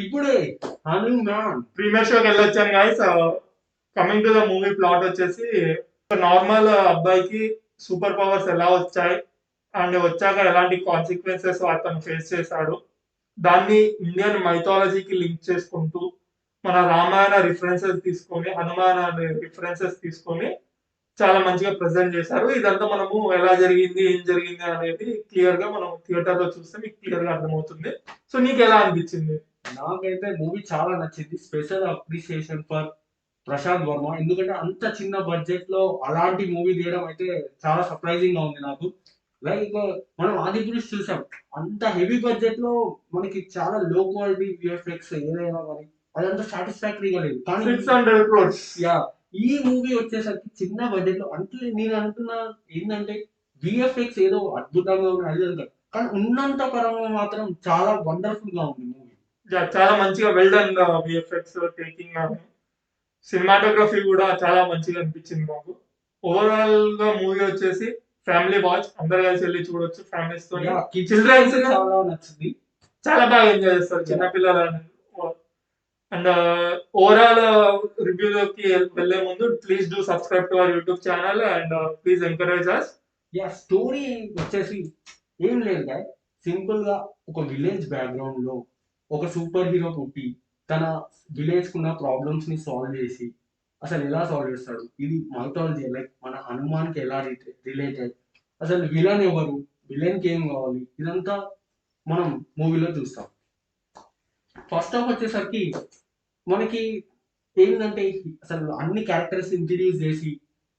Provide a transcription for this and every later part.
ఇప్పుడే హనుమాన్ ప్రీమియర్ షోకి వెళ్ళొచ్చాను guys. Coming to the movie plot వచ్చేసి నార్మల్ అబ్బాయికి సూపర్ పవర్స్ ఎలా వచ్చాయి అండ్ వచ్చాక ఎలాంటి కాన్సిక్వెన్సెస్ అతను ఫేస్ చేశాడు, దాన్ని ఇండియన్ మైథాలజీకి లింక్ చేసుకుంటూ మన రామాయణ రిఫరెన్సెస్ తీసుకొని హనుమాన్ అనే రిఫరెన్సెస్ తీసుకొని చాలా మంచిగా ప్రెజెంట్ చేశారు. ఇదంతా మనము ఎలా జరిగింది ఏం జరిగింది అనేది క్లియర్ గా మనం థియేటర్ లో చూస్తే మీకు క్లియర్ గా అర్థమవుతుంది. సో నీకు ఎలా అనిపించింది? నాకైతే మూవీ చాలా నచ్చింది. Special appreciation for Prashanth Varma. ఎందుకంటే అంత చిన్న బడ్జెట్ లో అలాంటి మూవీ తీయడం అయితే చాలా సర్ప్రైజింగ్ గా ఉంది నాకు. లైక్ మనం ఆది పురుష్ చూసాం, అంత హెవీ బడ్జెట్ లో మనకి చాలా లో క్వాలిటీ విఎఫ్ఎక్స్ ఏదైనా కానీ అదంతా సాటిస్ఫాక్టరీగా లేదు. కానీ 600 crores. యా, ఈ మూవీ వచ్చేసరికి చిన్న బడ్జెట్ లో, అంటే నేను అంటున్నా ఏంటంటే విఎఫ్ఎక్స్ ఏదో అద్భుతంగా ఉంది అది అంటారు, కానీ ఉన్నంత పరంగా మాత్రం చాలా వండర్ఫుల్ గా ఉంది మూవీ. చాలా మంచిగా well done VFX taking, cinematography కూడా చాలా మంచిగా అనిపించింది మాకు. ఓవరాల్ గా మూవీ వచ్చేసి ఫ్యామిలీ వాచ్, అందరు కలిసి వెళ్ళి చూడొచ్చు ఫ్యామిలీస్ తో. చిల్డ్రన్స్ చాలా నచ్చింది, చాలా బాగా ఎంజాయ్ చేస్తారు చిన్నపిల్లలు. అండ్ ఓవరాల్ రివ్యూలోకి వెళ్లే ముందు please do subscribe to our YouTube channel and please encourage us. Yeah, story వచ్చేసి ఏం లేదు గాయ్, సింపుల్ గా ఒక విలేజ్ బ్యాక్గ్రౌండ్ లో ఒక సూపర్ హీరో పుట్టి తన విలేజ్ కున్న ప్రాబ్లమ్స్ ని సాల్వ్ చేసి అసలు ఎలా సాల్వ్ చేస్తాడు, ఇది మైథాలజీ. లైక్ మన హనుమాన్ కి ఎలా రిలేటెడ్, అసలు విలన్ ఎవరు, విలన్ కి ఏం కావాలి, ఇదంతా మనం మూవీలో చూస్తాం. ఫస్ట్ హాఫ్ వచ్చేసరికి మనకి ఏంటంటే అసలు అన్ని క్యారెక్టర్స్ ఇంట్రడ్యూస్ చేసి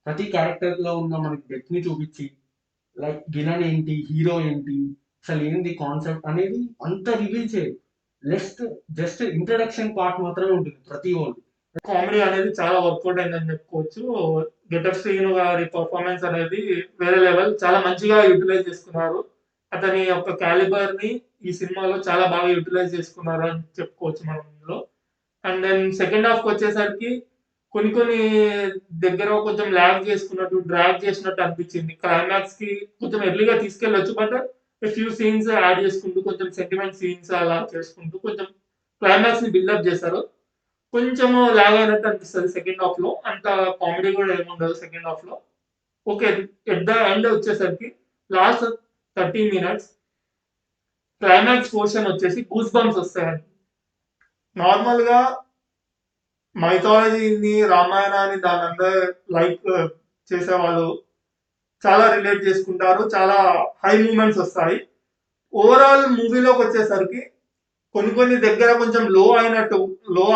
ప్రతి క్యారెక్టర్ లో ఉన్న మనకి డెత్ ని చూపించి, లైక్ విలన్ ఏంటి, హీరో ఏంటి, అసలు ఏంటి కాన్సెప్ట్ అనేది అంత రివీల్ చేయరు. జస్ట్ ఇంట్రడక్షన్ పార్ట్ మాత్రమే ఉంటుంది ప్రతి వాళ్ళు. కామెడీ అనేది చాలా వర్కౌట్ అయిందని చెప్పుకోవచ్చు. గెటప్ శ్రీను గారి పర్ఫార్మెన్స్ అనేది వేరే లెవెల్, చాలా మంచిగా యూటిలైజ్ చేసుకున్నారు. అతని యొక్క క్యాలిబర్ ని ఈ సినిమాలో చాలా బాగా యూటిలైజ్ చేసుకున్నారు అని చెప్పుకోవచ్చు మనం ఇందులో. అండ్ దెన్ సెకండ్ హాఫ్ వచ్చేసరికి కొన్ని కొన్ని దగ్గర కొంచెం ల్యాగ్ చేసుకున్నట్టు, డ్రాగ్ చేసినట్టు అనిపించింది. క్లైమాక్స్ కి కొంచెం ఎర్లీగా తీసుకెళ్లొచ్చు, బట్ ఫ్యూ సీన్స్ యాడ్ చేసుకుంటూ కొంచెం సెంటిమెంట్ సీన్స్ అలా చేసుకుంటూ కొంచెం క్లైమాక్స్ ని బిల్డప్ చేశారు. కొంచెం లాగ్ అయినట్టు అనిపిస్తుంది సెకండ్ హాఫ్ లో. అంత కామెడీ కూడా ఏముండదు సెకండ్ హాఫ్ లో. ఓకే, ఎట్ ద ఎండ్ వచ్చేసరికి లాస్ట్ 30 minutes క్లైమాక్స్ పోర్షన్ వచ్చేసి గూస్ బంప్స్ వస్తాయి. నార్మల్ గా మైథాలజీని రామాయణాన్ని దాని అందరూ లైక్ చేసేవాళ్ళు చాలా రిలేట్ చేసుకుంటారు, చాలా హై మూమెంట్స్ వస్తాయి. ఓవరాల్ మూవీలోకి వచ్చేసరికి కొన్ని కొన్ని దగ్గర కొంచెం లో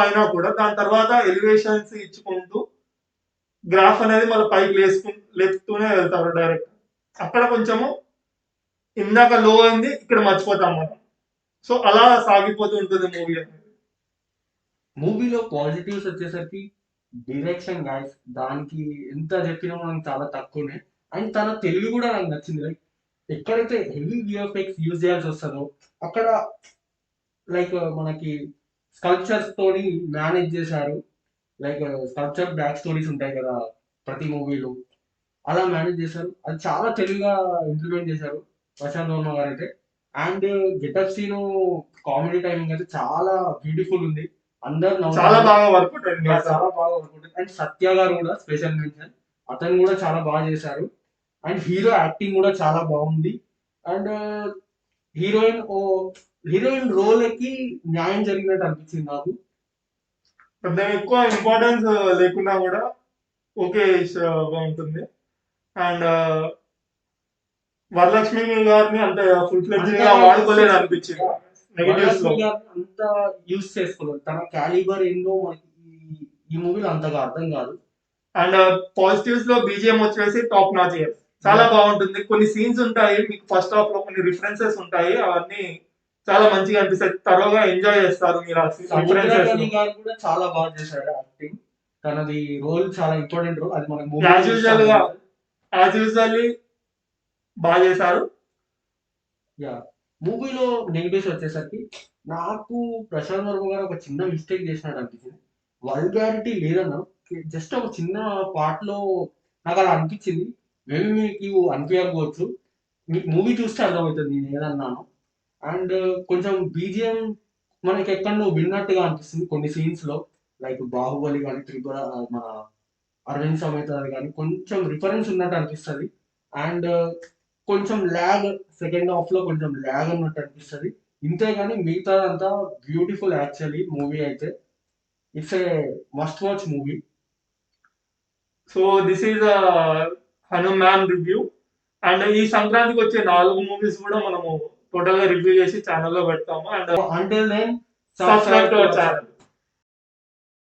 అయినా కూడా దాని తర్వాత ఎలివేషన్స్ ఇచ్చుకుంటూ గ్రాఫ్ అనేది మళ్ళీ పైకి లేపుతూనే వెళ్తారు డైరెక్ట్. అక్కడ కొంచెము ఇందాక లో అయింది ఇక్కడ మర్చిపోతాం మనం. సో అలా సాగిపోతూ ఉంటుంది మూవీ అనేది. మూవీలో పాజిటివ్స్ వచ్చేసరికి డైరెక్షన్ గాయస్, దానికి ఎంత చెప్పినా మనం చాలా తక్కువనే. అండ్ తన తెలుగు కూడా నాకు నచ్చింది. లైక్ ఎక్కడైతే హెవీ విఎఫ్ఎక్స్ యూజ్ చేయాల్సి వస్తుందో అక్కడ లైక్ మనకి స్కల్ప్చర్స్ తోని మేనేజ్ చేశారు. లైక్ స్కల్ప్చర్ బ్యాక్ స్టోరీస్ ఉంటాయి కదా ప్రతి మూవీలో, అలా మేనేజ్ చేశారు. అది చాలా తెలుగుగా ఇంప్లిమెంట్ చేశారు ప్రశాంత్ వర్మ గారు అయితే. And getup scene comedy timing అయితే చాలా బ్యూటిఫుల్ ఉంది. అందరు చాలా బాగా వర్కౌట్ అయింది. చాలా బాగా వర్కౌట్. అండ్ సత్య గారు కూడా స్పెషల్ మెన్షన్, అతను కూడా చాలా బాగా చేశారు. అండ్ హీరో యాక్టింగ్ కూడా చాలా బాగుంది. అండ్ హీరోయిన్ హీరోయిన్ రోల్ కి న్యాయం జరిగినట్టు అనిపించింది నాకు. పెద్ద ఎక్కువ ఇంపార్టెన్స్ లేకున్నా కూడా ఓకే గా ఉంటుంది. అండ్ వరలక్ష్మి గారిని అంత ఫుల్ ఫ్లెడ్జ్డ్ గా వాడుకోలేదు అనిపించింది నెగటివ్స్ లో. అంత యూస్ చేసుకోలేదు, తన క్యాలిబర్ ఏందో మనకి ఈ మూవీలో అంతగా అర్థం కాదు. అండ్ పాజిటివ్స్ లో బీజిఎం వచ్చేసి టాప్ నాచ్, చాలా బాగుంటుంది. కొన్ని సీన్స్ ఉంటాయి మీకు ఫస్ట్ హాఫ్ లో, కొన్ని రిఫరెన్సెస్ ఉంటాయి, అవన్నీ చాలా మంచిగా అనిపిస్తాయి, తరోగా ఎంజాయ్ చేస్తారు మీరు. సముద్రకని గారు కూడా చాలా బాగా చేశారు యాక్టింగ్. తనది రోల్ చాలా ఇంపార్టెంట్ రోల్, అది మనకు యాజ్ యూజువల్లీ బాగా చేశారు. యా, మూవీలో నెగిటివ్స్ వచ్చేసరికి నాకు ప్రశాంత్ వర్మ గారు ఒక చిన్న మిస్టేక్ చేసినట్టు అనిపించింది. వల్గారిటీ లేదన్నా, జస్ట్ ఒక చిన్న పార్ట్ లో నాకు అలా అనిపించింది. మేబీ మీకు అనిపించకపోవచ్చు, మీకు మూవీ చూస్తే అర్థమవుతుంది నేను ఏదన్నాను. అండ్ కొంచెం బీజిఎం మనకి ఎక్కడో విన్నట్టుగా అనిపిస్తుంది కొన్ని సీన్స్ లో. లైక్ బాహుబలి కానీ మన అరవింద్ సమేత కానీ కొంచెం రిఫరెన్స్ ఉన్నట్టు అనిపిస్తుంది. అండ్ కొంచెం ల్యాగ్ సెకండ్ హాఫ్ లో కొంచెం ల్యాగ్ ఉన్నట్టు అనిపిస్తుంది. ఇంతే కానీ మిగతా అంతా బ్యూటిఫుల్ యాక్చువల్లీ మూవీ అయితే. It's a must watch movie. So this is Hanuman review. And ఈ సంక్రాంతికి వచ్చే 4 మూవీస్ కూడా మనము టోటల్ గా రివ్యూ చేసి ఛానల్లో పెడతాము. And Until then, subscribe to hour subscribe to our channel. channel.